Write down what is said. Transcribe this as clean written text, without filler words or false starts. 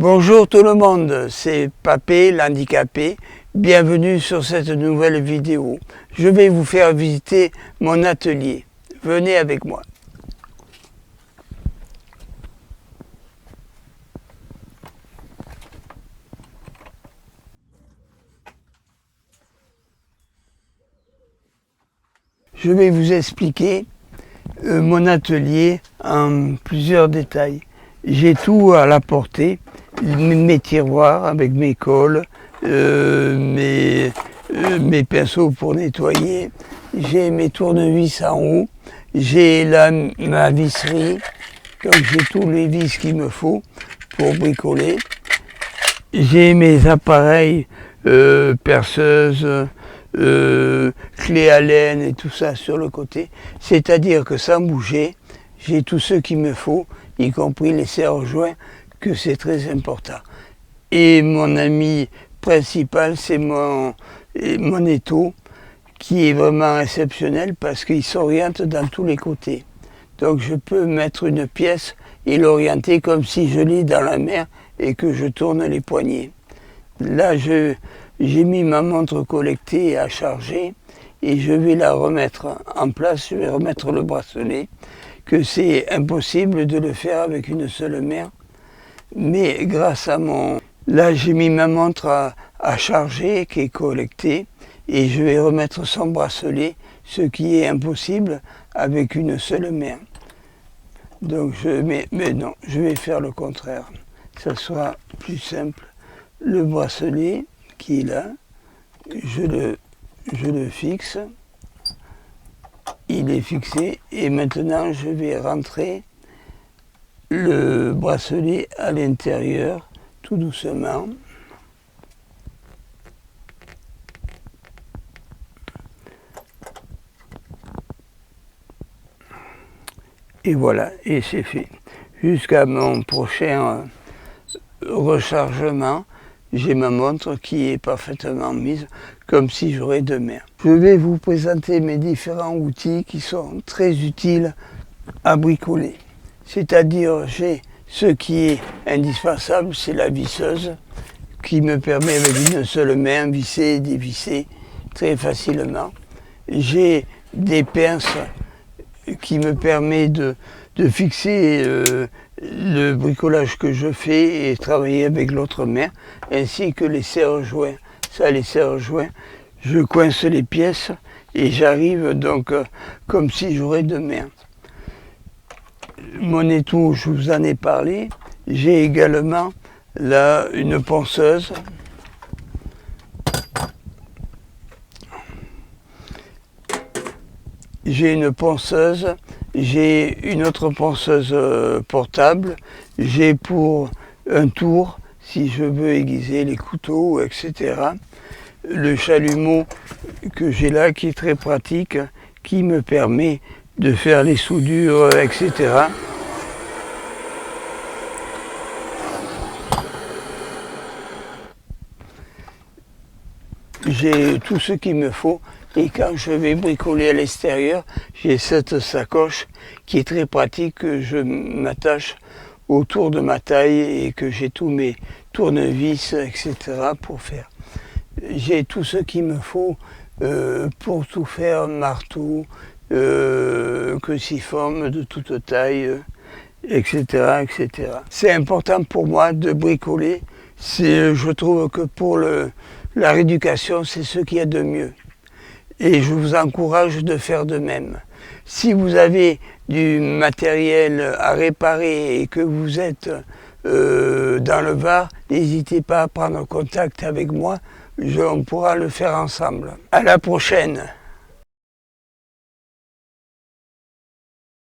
Bonjour tout le monde, c'est Papé l'handicapé. Bienvenue sur cette nouvelle vidéo. Je vais vous faire visiter mon atelier. Venez avec moi. Je vais vous expliquer mon atelier en plusieurs détails. J'ai tout à la portée, mes tiroirs avec mes cols, mes pinceaux pour nettoyer, j'ai mes tournevis en haut, j'ai ma visserie, donc j'ai tous les vis qu'il me faut pour bricoler. J'ai mes appareils, perceuses, clés à laine et tout ça sur le côté, c'est-à-dire que sans bouger, j'ai tout ce qu'il me faut, y compris les serre-joints, que c'est très important. Et mon ami principal, c'est mon étau, qui est vraiment exceptionnel parce qu'il s'oriente dans tous les côtés. Donc je peux mettre une pièce et l'orienter comme si je l'ai dans la mer et que je tourne les poignets. Là, j'ai mis ma montre connectée à charger et je vais la remettre en place, je vais remettre le bracelet, que c'est impossible de le faire avec une seule main. Mais grâce à Là, j'ai mis ma montre à charger qui est connectée et je vais remettre son bracelet, ce qui est impossible avec une seule main. Donc mais non, je vais faire le contraire. Ça sera plus simple. Le bracelet qui est là, je le fixe. Il est fixé et maintenant je vais rentrer le bracelet à l'intérieur tout doucement. Et voilà, et c'est fait. Jusqu'à mon prochain rechargement, j'ai ma montre qui est parfaitement mise, comme si j'aurais deux mains. Je vais vous présenter mes différents outils qui sont très utiles à bricoler. C'est-à-dire, j'ai ce qui est indispensable, c'est la visseuse, qui me permet avec une seule main visser et dévisser très facilement. J'ai des pinces qui me permettent de fixer le bricolage que je fais et travailler avec l'autre main, ainsi que les serre-joints. Ça, les serre-joints, je coince les pièces et j'arrive donc comme si j'aurais deux mains. Mon étau, je vous en ai parlé. J'ai également là une ponceuse. J'ai une ponceuse, j'ai une autre ponceuse portable, j'ai pour un tour, si je veux aiguiser les couteaux, etc. Le chalumeau que j'ai là, qui est très pratique, qui me permet de faire les soudures, etc. J'ai tout ce qu'il me faut. Et quand je vais bricoler à l'extérieur, j'ai cette sacoche qui est très pratique, que je m'attache autour de ma taille et que j'ai tous mes tournevis, etc. pour faire. J'ai tout ce qu'il me faut pour tout faire, marteau, cruciforme de toute taille, etc., etc. C'est important pour moi de bricoler. Je trouve que pour la rééducation, c'est ce qu'il y a de mieux. Et je vous encourage de faire de même. Si vous avez du matériel à réparer et que vous êtes dans le Var, n'hésitez pas à prendre contact avec moi, on pourra le faire ensemble. À la prochaine!